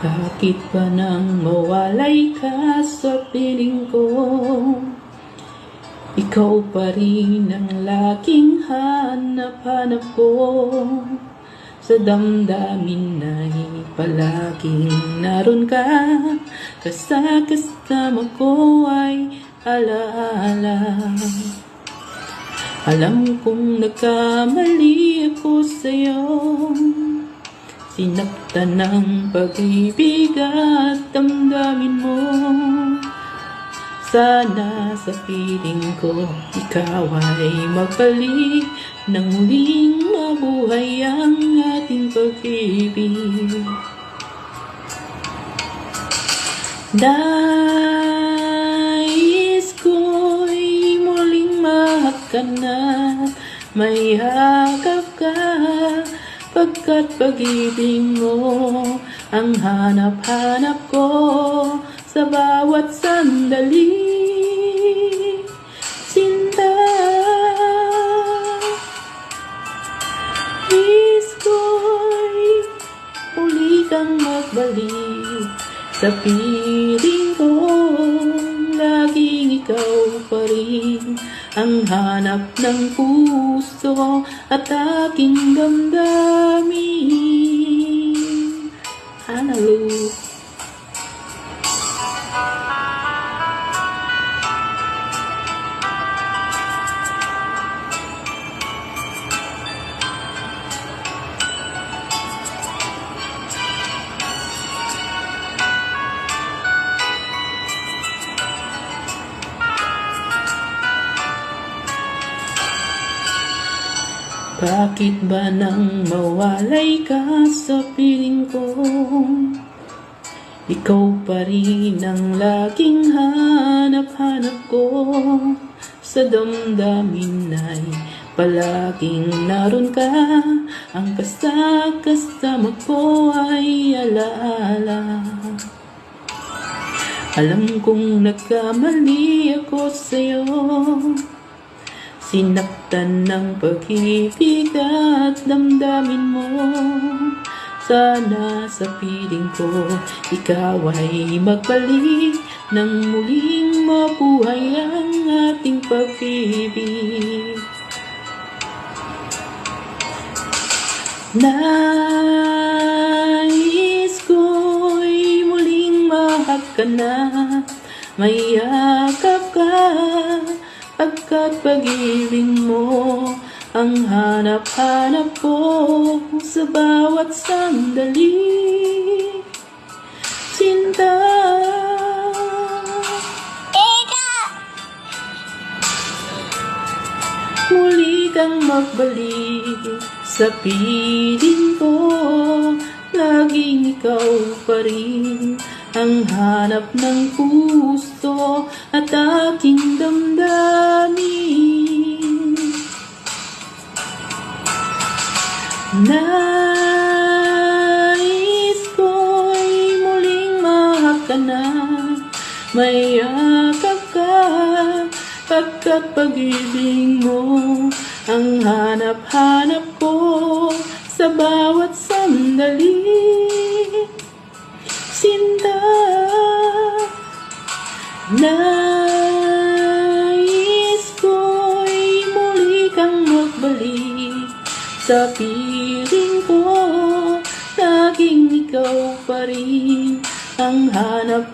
Bakit ba nang mawalay ka sa piling ko? Ikaw pa rin ang laging hanap-hanap ko. Sa damdamin ay palaging naroon ka. Kasama ko ay alaala. Alam kong nagkamali ako sa'yo. Sinaktan ng pag-ibig at damdamin mo. Sana sa piling ko ikaw ay magbalik nang muling mabuhay ang ating pag-ibig. Nais ko'y muling mahal ka na, may hakap ka, pagkat pag-ibig mo ang hanap-hanap ko sa bawat sandali. Sinta, nais ko'y muli kang magbalik sa piling ko. Laging ikaw pa rin ang hanap ng puso at aking damdamin. Hallelujah. Bakit ba nang mawalay ka sa piling ko? Ikaw pa rin ang laging hanap-hanap ko. Sa damdamin ay palaging naroon ka. Ang kasama ko ay alaala. Alam kong nagkamali ako sa'yo. Sinaktan ng pag-ibig at damdamin mo. Sana sa piling ko ikaw ay magbalik nang muling mabuhay ang ating pag-ibig. Nais ko'y muling mahal ka na, may yakap ka, pagkat pag-ibig mo ang hanap-hanap ko sa bawat sandali. Sinta, muli kang magbalik sa piling ko. Laging ikaw pa rin ang hanap ng puso at aking damdamin. Nais ko'y muling mahal ka na, may yakap ka, pagkat pag-ibig mo ang hanap-hanap ko sa bawat sandali. Sinta, nais ko'y muli kang magbalik sa piling ko. Laging ikaw pa rin ang hanap